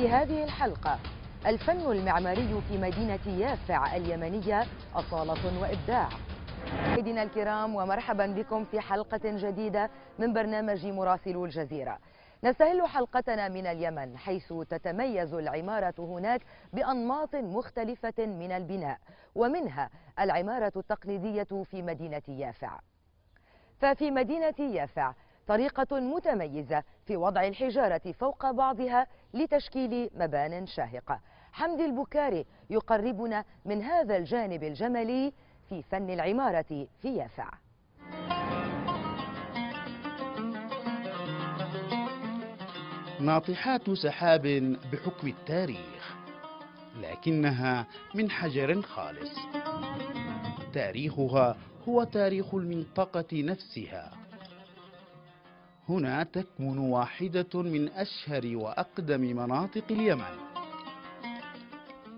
في هذه الحلقة الفن المعماري في مدينة يافع اليمنية أصالة وإبداع. مشاهدينا الكرام ومرحبا بكم في حلقة جديدة من برنامج مراسلو الجزيرة. نستهل حلقتنا من اليمن حيث تتميز العمارة هناك بأنماط مختلفة من البناء، ومنها العمارة التقليدية في مدينة يافع. ففي مدينة يافع طريقة متميزة في وضع الحجارة فوق بعضها لتشكيل مبان شاهقة. حمدي البكاري يقربنا من هذا الجانب الجمالي في فن العمارة في يافع. ناطحات سحاب بحكم التاريخ، لكنها من حجر خالص. تاريخها هو تاريخ المنطقة نفسها. هنا تكمن واحدة من أشهر وأقدم مناطق اليمن،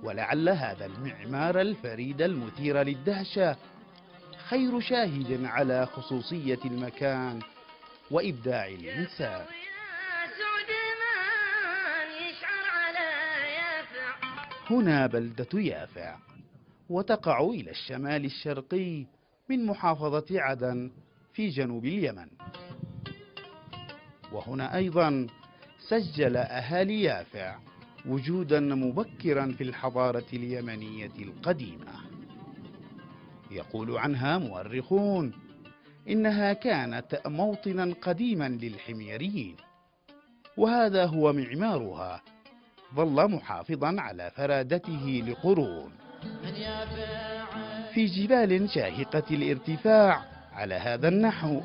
ولعل هذا المعمار الفريد المثير للدهشة خير شاهد على خصوصية المكان وإبداع الإنسان. هنا بلدة يافع، وتقع إلى الشمال الشرقي من محافظة عدن في جنوب اليمن. وهنا أيضا سجل أهالي يافع وجودا مبكرا في الحضارة اليمنية القديمة. يقول عنها مؤرخون إنها كانت موطنا قديما للحميريين، وهذا هو معمارها ظل محافظا على فرادته لقرون. في جبال شاهقة الارتفاع على هذا النحو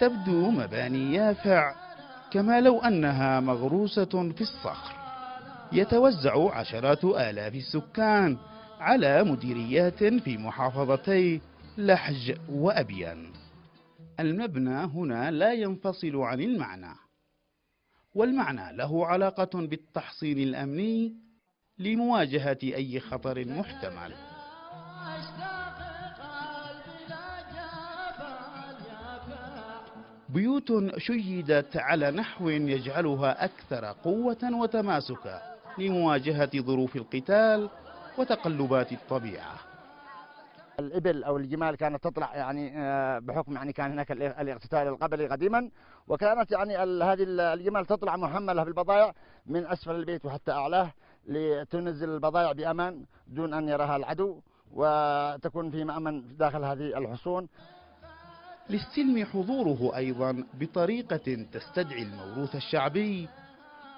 تبدو مباني يافع كما لو أنها مغروسة في الصخر. يتوزع عشرات آلاف السكان على مديريات في محافظتي لحج وأبين. المبنى هنا لا ينفصل عن المعنى، والمعنى له علاقة بالتحصين الأمني لمواجهة أي خطر محتمل. بيوت شيدت على نحو يجعلها أكثر قوة وتماسكا لمواجهة ظروف القتال وتقلبات الطبيعة. الإبل أو الجمال كانت تطلع بحكم كان هناك الاقتتال القبلي قديما، وكانت هذه الجمال تطلع محملة بالبضائع من أسفل البيت وحتى أعلاه لتنزل البضائع بأمان دون أن يراها العدو، وتكون في مأمن داخل هذه الحصون. للسلم حضوره أيضا بطريقة تستدعي الموروث الشعبي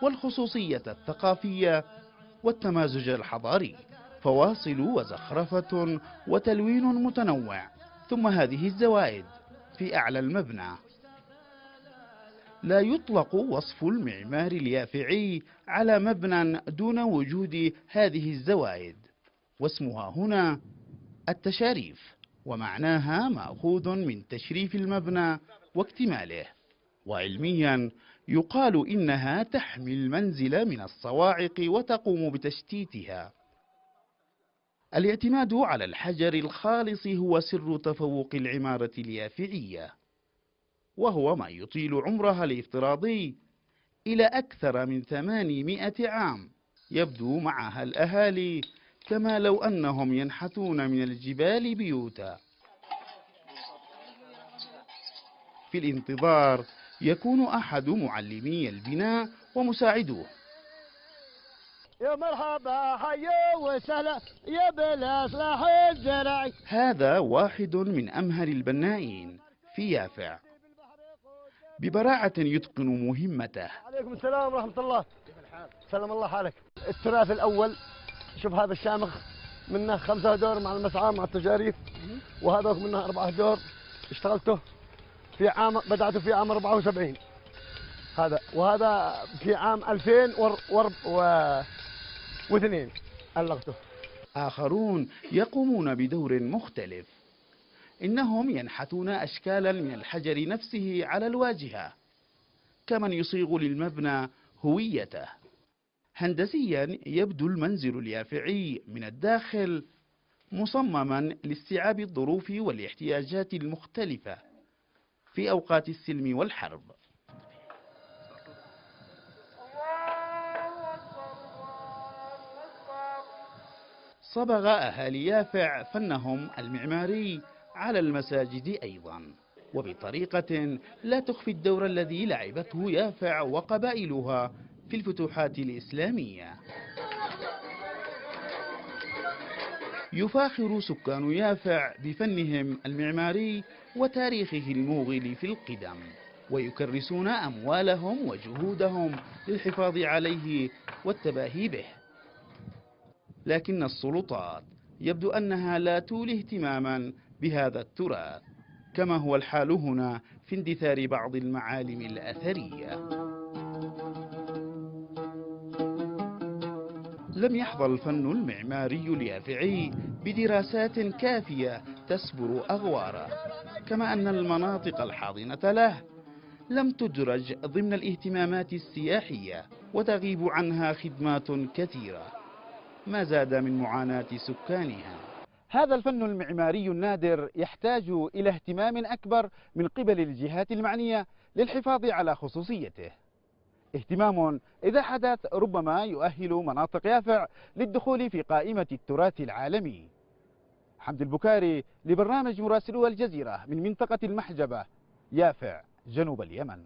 والخصوصية الثقافية والتمازج الحضاري. فواصل وزخرفة وتلوين متنوع، ثم هذه الزوائد في أعلى المبنى. لا يطلق وصف المعمار اليافعي على مبنى دون وجود هذه الزوائد، واسمها هنا التشاريف، ومعناها مأخوذ من تشريف المبنى واكتماله. وعلميا يقال إنها تحمي المنزل من الصواعق وتقوم بتشتيتها. الاعتماد على الحجر الخالص هو سر تفوق العمارة اليافعية، وهو ما يطيل عمرها الافتراضي إلى أكثر من 800 عام. يبدو معها الأهالي كما لو أنهم ينحتون من الجبال بيوتا. في الانتظار يكون أحد معلمي البناء ومساعدوه. يا مرحبا حيا وسهلا يا بالاصلاح الزرعي. هذا واحد من أمهر البنائين في يافع، ببراعة يتقن مهمته. عليكم السلام ورحمة الله. سلام الله حالك. التراث الأول، شوف هذا الشامخ منه 5 دور مع المسعى مع التجاريف، وهذا منه 4 دور اشتغلته في عام، بدأته في عام 74 هذا، وهذا في عام 2002 ألغته. آخرون يقومون بدور مختلف، إنهم ينحتون أشكالا من الحجر نفسه على الواجهة، كمن يصيغ للمبنى هويته. هندسيا يبدو المنزل اليافعي من الداخل مصمما لاستيعاب الظروف والاحتياجات المختلفة في أوقات السلم والحرب. صبغ أهالي يافع فنهم المعماري على المساجد أيضا، وبطريقة لا تخفي الدور الذي لعبته يافع وقبائلها في الفتوحات الإسلامية. يفاخر سكان يافع بفنهم المعماري وتاريخه الموغل في القدم، ويكرسون أموالهم وجهودهم للحفاظ عليه والتباهي به. لكن السلطات يبدو أنها لا تولي اهتماما بهذا التراث، كما هو الحال هنا في اندثار بعض المعالم الأثرية. لم يحظى الفن المعماري اليافعي بدراسات كافية تسبر أغواره، كما أن المناطق الحاضنة له لم تدرج ضمن الاهتمامات السياحية وتغيب عنها خدمات كثيرة، ما زاد من معاناة سكانها. هذا الفن المعماري النادر يحتاج إلى اهتمام أكبر من قبل الجهات المعنية للحفاظ على خصوصيته، اهتمام إذا حدث ربما يؤهل مناطق يافع للدخول في قائمة التراث العالمي. حمد البكاري لبرنامج مراسلو الجزيرة من منطقة المحجبة، يافع، جنوب اليمن.